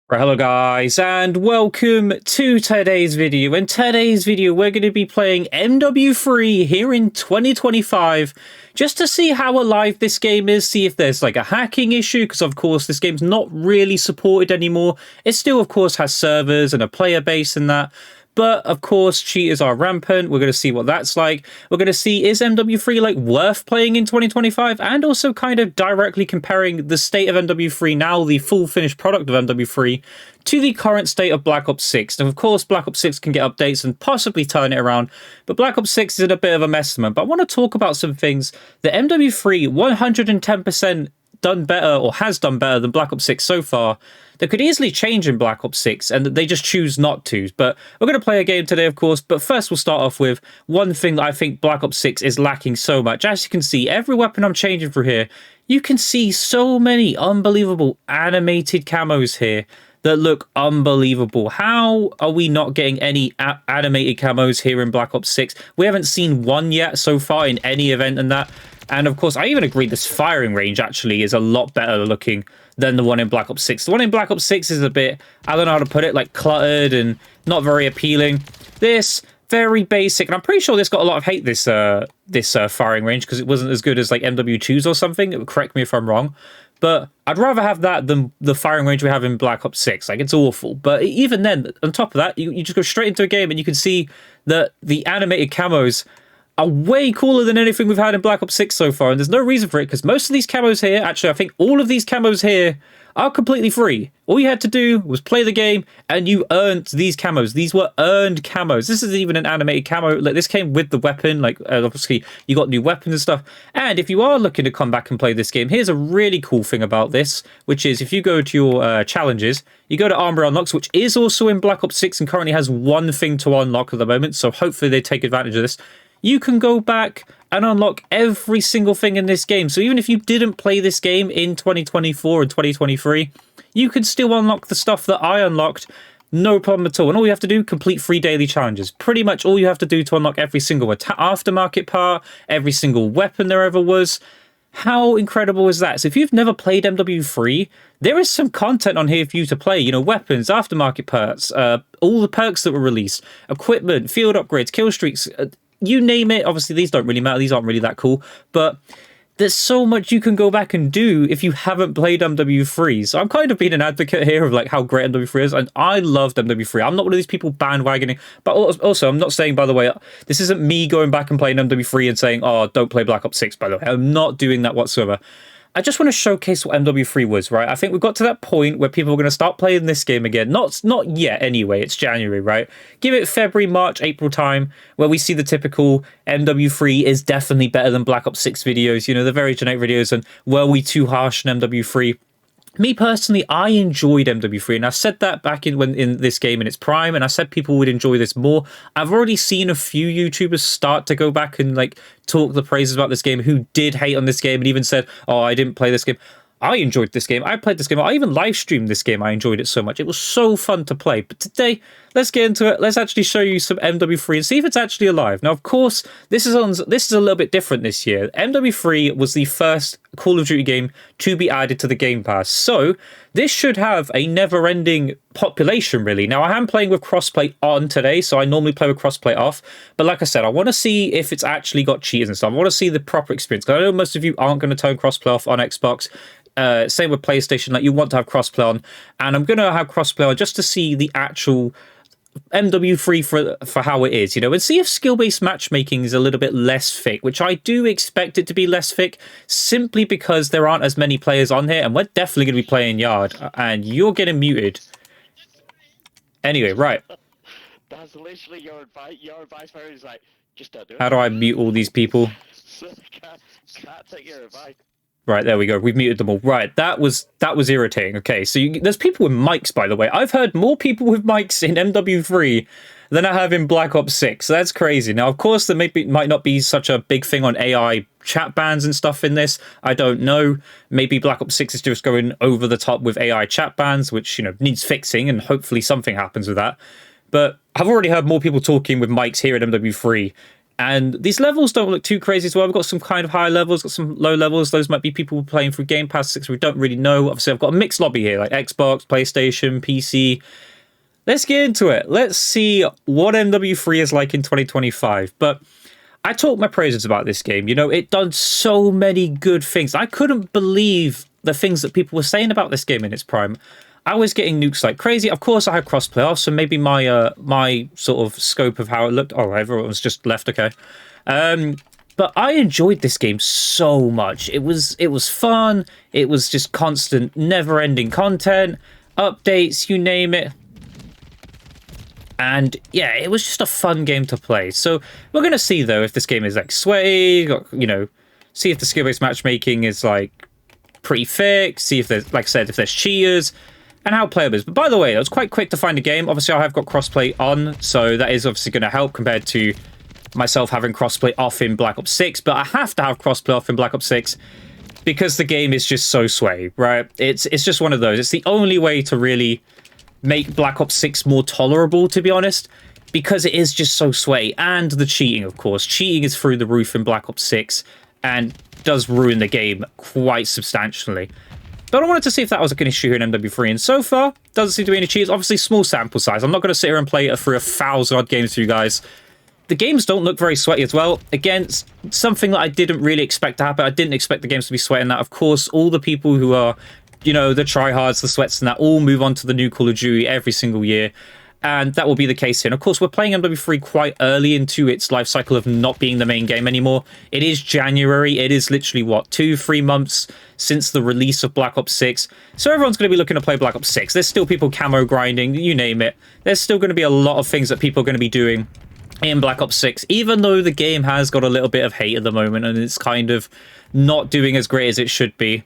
Right, hello guys, and welcome to today's video. In today's video, we're going to be playing MW3 here in 2025, just to see how alive this game is, see if there's like a hacking issue, because of course this game's not really supported anymore. It still, of course, has servers and a player base and that. But of course, cheaters are rampant. We're going to see what that's like. We're going to see, is MW3 like worth playing in 2025? And also kind of directly comparing the state of MW3 now, the full finished product of MW3, to the current state of Black Ops 6. Now, of course, Black Ops 6 can get updates and possibly turn it around, but Black Ops 6 is in a bit of a mess at the moment. But I want to talk about some things that MW3 110% done better or has done better than Black Ops 6 so far that could easily change in Black Ops 6 and that they just choose not to. But we're going to play a game today, of course. But first, we'll start off with one thing that I think Black Ops 6 is lacking so much. As you can see, every weapon I'm changing through here, you can see so many unbelievable animated camos here that look unbelievable. How are we not getting any animated camos here in Black Ops 6? We haven't seen one yet so far in any event and that. And of course, I even agree this firing range actually is a lot better looking than the one in Black Ops 6. The one in Black Ops 6 is a bit, I don't know how to put it, like cluttered and not very appealing. This, very basic, and I'm pretty sure this got a lot of hate, this firing range, because it wasn't as good as like MW2's or something. It would correct me if I'm wrong. But I'd rather have that than the firing range we have in Black Ops 6. Like, it's awful. But even then, on top of that, you just go straight into a game and you can see that the animated camos are way cooler than anything we've had in Black Ops 6 so far, and there's no reason for it, because most of these camos here, actually, I think all of these camos here are completely free. All you had to do was play the game, and you earned these camos. These were earned camos. This isn't even an animated camo. Like, this came with the weapon. Like, obviously, you got new weapons and stuff. And if you are looking to come back and play this game, here's a really cool thing about this, which is if you go to your challenges, you go to Armor Unlocks, which is also in Black Ops 6 and currently has one thing to unlock at the moment, so hopefully they take advantage of this. You can go back and unlock every single thing in this game. So even if you didn't play this game in 2024 and 2023, you can still unlock the stuff that I unlocked, no problem at all. And all you have to do, complete 3 daily challenges. Pretty much all you have to do to unlock every single aftermarket part, every single weapon there ever was. How incredible is that? So if you've never played MW3, there is some content on here for you to play. You know, weapons, aftermarket parts, all the perks that were released, equipment, field upgrades, kill streaks, you name it. Obviously, these don't really matter. These aren't really that cool. But there's so much you can go back and do if you haven't played MW3. So I'm kind of being an advocate here of like how great MW3 is. And I loved MW3. I'm not one of these people bandwagoning. But also, I'm not saying, by the way, this isn't me going back and playing MW3 and saying, oh, don't play Black Ops 6, by the way. I'm not doing that whatsoever. I just want to showcase what MW3 was, right? I think we've got to that point where people are going to start playing this game again. Not yet, anyway. It's January, right? Give it February, March, April time, where we see the typical MW3 is definitely better than Black Ops 6 videos. You know, the very generic videos, and were we too harsh on MW3? Me personally, I enjoyed MW3, and I said that back in this game in its prime, and I said people would enjoy this more. I've already seen a few YouTubers start to go back and like talk the praises about this game who did hate on this game and even said, oh, I didn't play this game. I enjoyed this game. I played this game. I even live streamed this game. I enjoyed it so much. It was so fun to play. But today, let's get into it. Let's actually show you some MW3 and see if it's actually alive. Now, of course, this is a little bit different this year. MW3 was the first Call of Duty game to be added to the Game Pass. So this should have a never-ending population, really. Now, I am playing with crossplay on today, so I normally play with crossplay off. But like I said, I want to see if it's actually got cheaters and stuff. I want to see the proper experience. Because I know most of you aren't going to turn crossplay off on Xbox. Same with PlayStation, like you want to have crossplay on, and I'm going to have crossplay on just to see the actual MW3 for how it is, you know, and see if skill-based matchmaking is a little bit less thick, which I do expect it to be less thick, simply because there aren't as many players on here, and we're definitely going to be playing Yard, and you're getting muted. Anyway, right. That's literally your advice. Your advice for is like, just don't do it. How do I mute all these people? So can't take your advice. Right, there we go. We've muted them all. Right, that was irritating. Okay, so there's people with mics, by the way. I've heard more people with mics in MW3 than I have in Black Ops 6. So that's crazy. Now, of course, there might not be such a big thing on AI chat bans and stuff in this. I don't know. Maybe Black Ops 6 is just going over the top with AI chat bans, which, you know, needs fixing, and hopefully something happens with that. But I've already heard more people talking with mics here at MW3 And these levels don't look too crazy as well. We've got some kind of high levels, got some low levels. Those might be people playing through Game Pass 6. We don't really know. Obviously, I've got a mixed lobby here, like Xbox, PlayStation, PC. Let's get into it. Let's see what MW3 is like in 2025. But I talk my praises about this game. You know, it done so many good things. I couldn't believe the things that people were saying about this game in its prime. I was getting nukes like crazy. Of course, I had crossplay off, so maybe my my sort of scope of how it looked. Oh, everyone's just left. Okay, but I enjoyed this game so much. It was fun. It was just constant, never-ending content, updates, you name it. And yeah, it was just a fun game to play. So we're gonna see though if this game is like sweaty. You know, see if the skill-based matchmaking is like pretty thick. See if there's, like I said, if there's cheaters. And how playable is. But by the way, I was quite quick to find a game. Obviously, I have got crossplay on, so that is obviously going to help compared to myself having crossplay off in Black Ops 6. But I have to have crossplay off in Black Ops 6 because the game is just so sway, right? It's just one of those. It's the only way to really make Black Ops 6 more tolerable, to be honest, because it is just so sway. And the cheating, of course. Cheating is through the roof in Black Ops 6 and does ruin the game quite substantially. But I wanted to see if that was an issue here in MW3, and so far, doesn't seem to be any cheats. Obviously, small sample size. I'm not going to sit here and play it through 1,000-odd games for you guys. The games don't look very sweaty as well. Again, something that I didn't really expect to happen. I didn't expect the games to be sweating that. Of course, all the people who are, you know, the tryhards, the sweats and that, all move on to the new Call of Duty every single year. And that will be the case here. And of course, we're playing MW3 quite early into its life cycle of not being the main game anymore. It is January. It is literally, what, 2-3 months since the release of Black Ops 6. So everyone's going to be looking to play Black Ops 6. There's still people camo grinding, you name it. There's still going to be a lot of things that people are going to be doing in Black Ops 6, even though the game has got a little bit of hate at the moment and it's kind of not doing as great as it should be.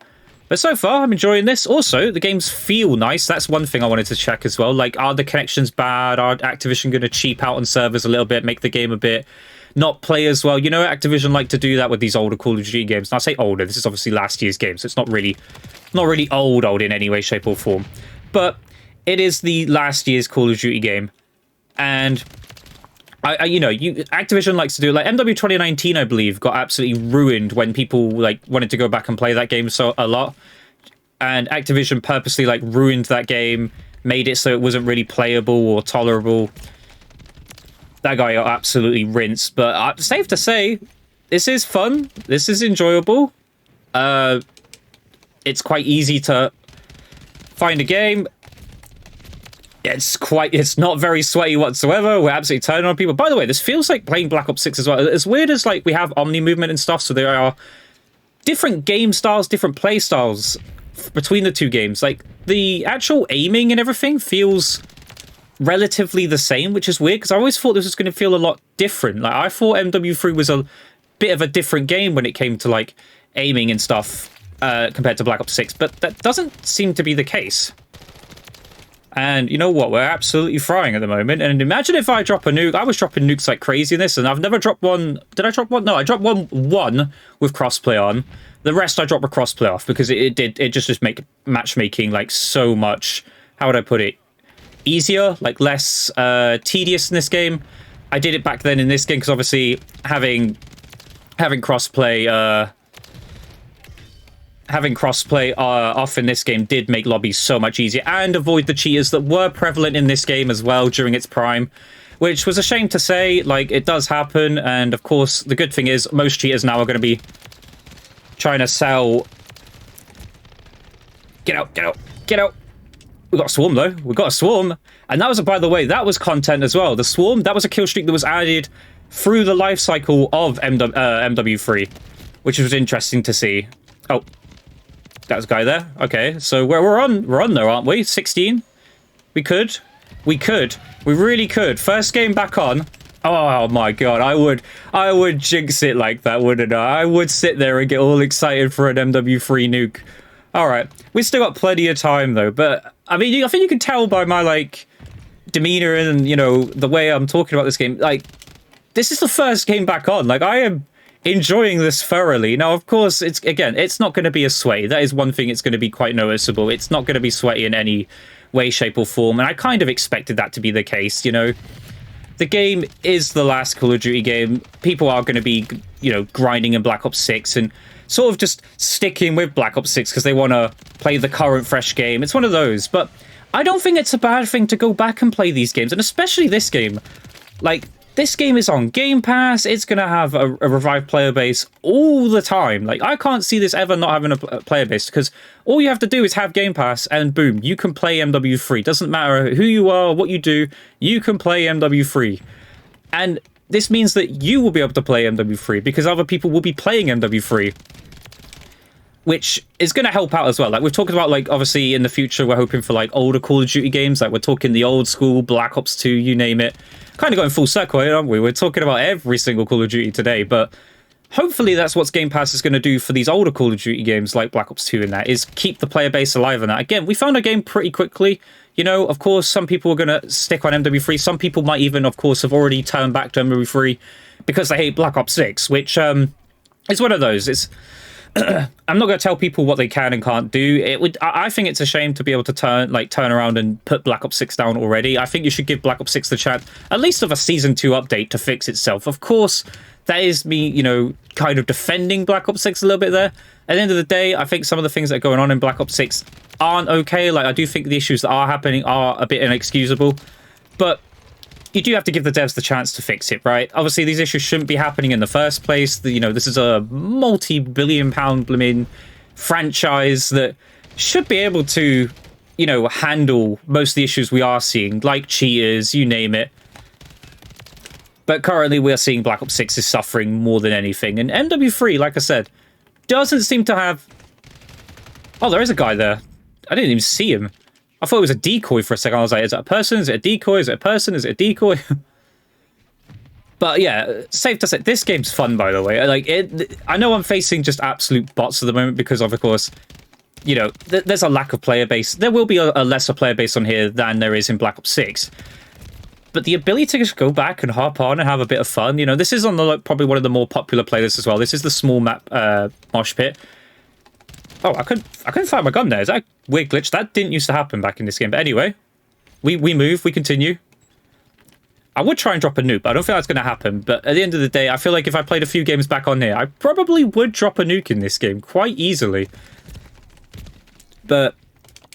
But so far, I'm enjoying this. Also, the games feel nice. That's one thing I wanted to check as well. Like, are the connections bad? Are Activision going to cheap out on servers a little bit, make the game a bit not play as well? You know, Activision like to do that with these older Call of Duty games. And I say older, this is obviously last year's game, so it's not really old in any way, shape, or form. But it is the last year's Call of Duty game. And Activision likes to do, like, MW 2019, I believe, got absolutely ruined when people like wanted to go back and play that game a lot, and Activision purposely like ruined that game, made it so it wasn't really playable or tolerable. That guy got absolutely rinsed. But safe to say, this is fun. This is enjoyable. It's quite easy to find a game. It's not very sweaty whatsoever. We're absolutely turning on people. By the way, this feels like playing Black Ops 6 as well. As weird as, like, we have Omni movement and stuff, so there are different game styles, different play styles between the two games. Like, the actual aiming and everything feels relatively the same, which is weird, because I always thought this was going to feel a lot different. Like, I thought MW3 was a bit of a different game when it came to, like, aiming and stuff compared to Black Ops 6, but that doesn't seem to be the case. And you know what? We're absolutely frying at the moment. And imagine if I drop a nuke. I was dropping nukes like crazy in this, and I've never dropped one. Did I drop one? No, I dropped one with crossplay on. The rest I dropped with crossplay off because it just make matchmaking like so much. How would I put it? Easier, like less tedious in this game. I did it back then in this game because obviously having crossplay. Having crossplay off in this game did make lobbies so much easier and avoid the cheaters that were prevalent in this game as well during its prime, which was a shame to say. Like, it does happen, and of course, the good thing is most cheaters now are going to be trying to sell... Get out, get out, get out! We got a swarm, though. We got a swarm. And that was, by the way, that was content as well. The swarm, that was a kill streak that was added through the life cycle of MW3, which was interesting to see. Oh. That was a guy there. Okay, so we're on though, aren't we? 16. We really could. First game back on. Oh my god, I would jinx it like that, wouldn't I? I would sit there and get all excited for an MW3 nuke. All right, we still got plenty of time though. But I mean, I think you can tell by my like demeanor and the way I'm talking about this game. Like, this is the first game back on. Like, I am enjoying this thoroughly. Now, of course, it's not going to be a sweaty. That is one thing. It's going to be quite noticeable. It's not going to be sweaty in any way, shape, or form. And I kind of expected that to be the case, the game is the last Call of Duty game. People are going to be, you know, grinding in Black Ops 6 and sort of just sticking with Black Ops 6 because they want to play the current fresh game. It's one of those, but I don't think it's a bad thing to go back and play these games, and especially this game. Like, this game is on Game Pass. It's going to have a revived player base all the time. Like, I can't see this ever not having a player base, because all you have to do is have Game Pass, and boom, you can play MW3. Doesn't matter who you are, what you do, you can play MW3. And this means that you will be able to play MW3, because other people will be playing MW3. Which is going to help out as well. Like, we've talked about, like, obviously in the future, we're hoping for, like, older Call of Duty games. Like, we're talking the old school, Black Ops 2, you name it. Kind of going full circle, aren't we? We're talking about every single Call of Duty today, but hopefully that's what Game Pass is going to do for these older Call of Duty games like Black Ops 2 and that, is keep the player base alive and that. Again, we found a game pretty quickly. You know, of course, some people are going to stick on MW3. Some people might even, of course, have already turned back to MW3 because they hate Black Ops 6, which is one of those. It's I'm not going to tell people what they can and can't do. I think it's a shame to be able to turn around and put Black Ops 6 down already. I think you should give Black Ops 6 the chance, at least of a Season 2 update, to fix itself. Of course, that is me, you know, kind of defending Black Ops 6 a little bit there. At the end of the day, I think some of the things that are going on in Black Ops 6 aren't okay. Like, I do think the issues that are happening are a bit inexcusable. But you do have to give the devs the chance to fix it, right? Obviously, these issues shouldn't be happening in the first place. You know, this is a multi-billion-pound blooming franchise that should be able to, you know, handle most of the issues we are seeing, like cheaters, you name it. But currently, we are seeing Black Ops 6 is suffering more than anything. And MW3, like I said, doesn't seem to have... Oh, there is a guy there. I didn't even see him. I thought it was a decoy for a second. I was like, is that a person? Is it a decoy? Is it a person? Is it a decoy? But yeah, safe to say, this game's fun, by the way. Like, I know I'm facing just absolute bots at the moment because of course, you know, there's a lack of player base. There will be a lesser player base on here than there is in Black Ops 6. But the ability to just go back and hop on and have a bit of fun, you know, this is on the probably one of the more popular playlists as well. This is the small map mosh pit. Oh, I couldn't find my gun there. Is that a weird glitch? That didn't used to happen back in this game. But anyway, we move, we continue. I would try and drop a nuke, but I don't think that's going to happen. But at the end of the day, I feel like if I played a few games back on here, I probably would drop a nuke in this game quite easily. But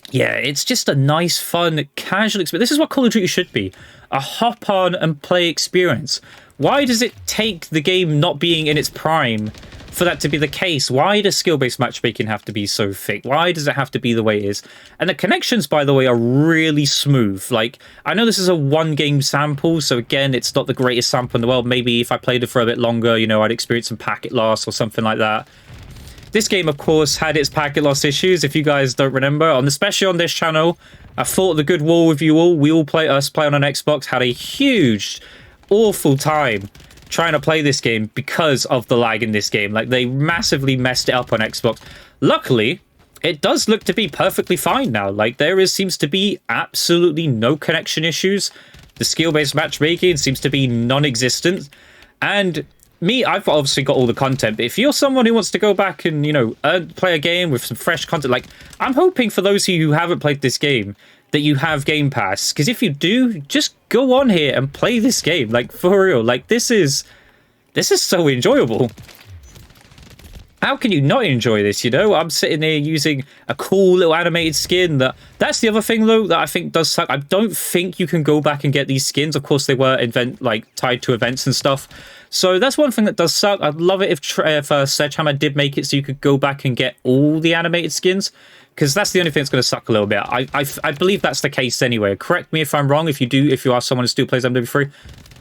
yeah, it's just a nice, fun, casual experience. This is what Call of Duty should be. A hop-on and play experience. Why does it take the game not being in its prime for that to be the case? Why does skill-based matchmaking have to be so thick? Why does it have to be the way it is? And the connections, by the way, are really smooth. Like, I know this is a one-game sample, so again, it's not the greatest sample in the world. Maybe if I played it for a bit longer, you know, I'd experience some packet loss or something like that. This game, of course, had its packet loss issues, if you guys don't remember. Especially on this channel, I fought the good war with you all. We all play on an Xbox, had a huge, awful time trying to play this game because of the lag in this game. Like, they massively messed it up on Xbox. Luckily, it does look to be perfectly fine now. Like, seems to be absolutely no connection issues. The skill-based matchmaking seems to be non-existent. And me, I've obviously got all the content, but if you're someone who wants to go back and, you know, play a game with some fresh content, like, I'm hoping for those of you who haven't played this game that you have Game Pass, because if you do, just go on here and play this game. Like, for real, like, this is so enjoyable. How can you not enjoy this, you know? I'm sitting here using a cool little animated skin. That's the other thing, though, that I think does suck. I don't think you can go back and get these skins. Of course, they were tied to events and stuff. So that's one thing that does suck. I'd love it if Sledgehammer did make it so you could go back and get all the animated skins, because that's the only thing that's going to suck a little bit. I believe that's the case anyway. Correct me if I'm wrong, if you are someone who still plays MW3. And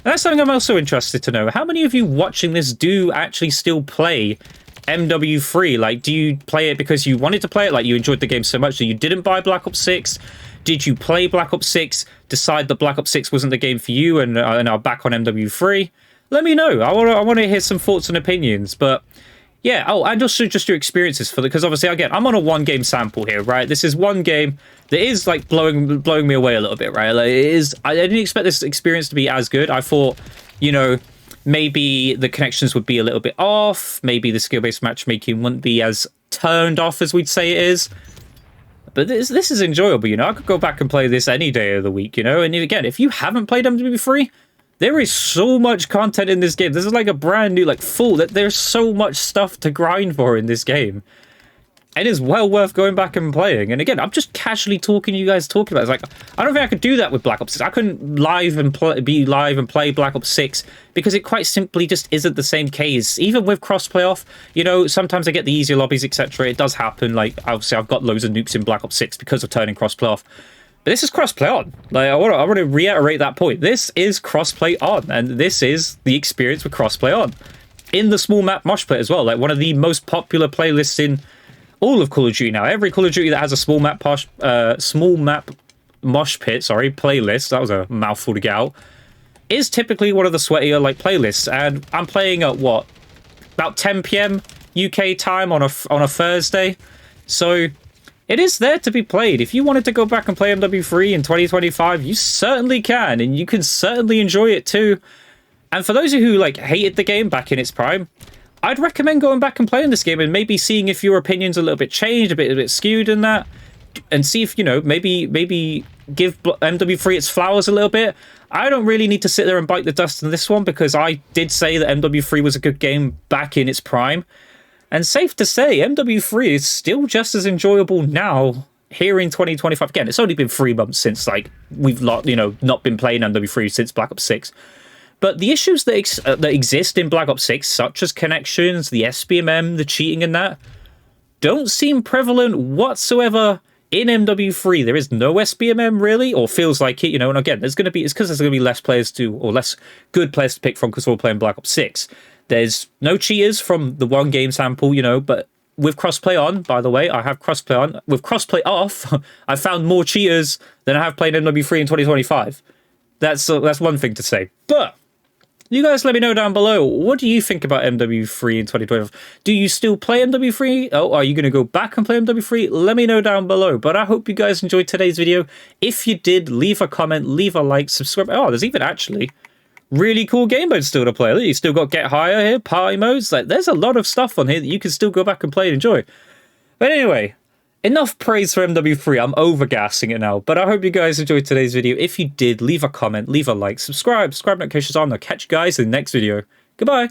that's something I'm also interested to know. How many of you watching this do actually still play MW3? Like, do you play it because you wanted to play it? Like, you enjoyed the game so much that you didn't buy Black Ops 6? Did you play Black Ops 6, decide that Black Ops 6 wasn't the game for you, and are back on MW3? Let me know. I want to hear some thoughts and opinions. But yeah, oh, and also just your experiences for because obviously, again, I'm on a one-game sample here, right? This is one game that is like blowing me away a little bit, right? Like, it is. I didn't expect this experience to be as good. I thought, you know, maybe the connections would be a little bit off. Maybe the skill-based matchmaking wouldn't be as turned off as we'd say it is. But this is enjoyable, you know? I could go back and play this any day of the week, you know? And again, if you haven't played MW3, There is so much content in this game. This is like a brand new, like, full. There's so much stuff to grind for in this game. It is well worth going back and playing. And again, I'm just casually talking to you guys talking about it. It's like, I don't think I could do that with Black Ops 6. I couldn't be live and play Black Ops 6 because it quite simply just isn't the same case. Even with crossplay off, you know, sometimes I get the easier lobbies, etc. It does happen. Like, obviously, I've got loads of nukes in Black Ops 6 because of turning crossplay off. But this is crossplay on. Like, I want to reiterate that point. This is crossplay on, and this is the experience with crossplay on. In the small map mosh pit as well, like one of the most popular playlists in all of Call of Duty now. Every Call of Duty that has a small map mosh pit, playlist, that was a mouthful to get out, is typically one of the sweatier like playlists. And I'm playing at what, about 10 p.m. UK time on a Thursday, so it is there to be played. If you wanted to go back and play MW3 in 2025, you certainly can, and you can certainly enjoy it too. And for those of you who like hated the game back in its prime, I'd recommend going back and playing this game and maybe seeing if your opinion's a little bit changed, a bit skewed in that, and see if, you know, maybe give MW3 its flowers a little bit. I don't really need to sit there and bite the dust in this one because I did say that MW3 was a good game back in its prime. And safe to say, MW3 is still just as enjoyable now, here in 2025. Again, it's only been 3 months since, like, we've not been playing MW3 since Black Ops 6. But the issues that exist in Black Ops 6, such as connections, the SBMM, the cheating and that, don't seem prevalent whatsoever in MW3. There is no SBMM, really, or feels like it, you know. And again, it's because there's going to be less players or less good players to pick from because we're playing Black Ops 6. There's no cheaters from the one game sample, you know, but with crossplay on, by the way, I have crossplay on. With crossplay off, I found more cheaters than I have played MW3 in 2025. That's one thing to say. But you guys let me know down below, what do you think about MW3 in 2025? Do you still play MW3? Oh, are you going to go back and play MW3? Let me know down below. But I hope you guys enjoyed today's video. If you did, leave a comment, leave a like, subscribe. Oh, there's even actually really cool game modes still to play. You still got Get Higher here, party modes. Like, there's a lot of stuff on here that you can still go back and play and enjoy. But anyway, enough praise for MW3. I'm overgassing it now. But I hope you guys enjoyed today's video. If you did, leave a comment, leave a like, subscribe notifications on. I'll catch you guys in the next video. Goodbye.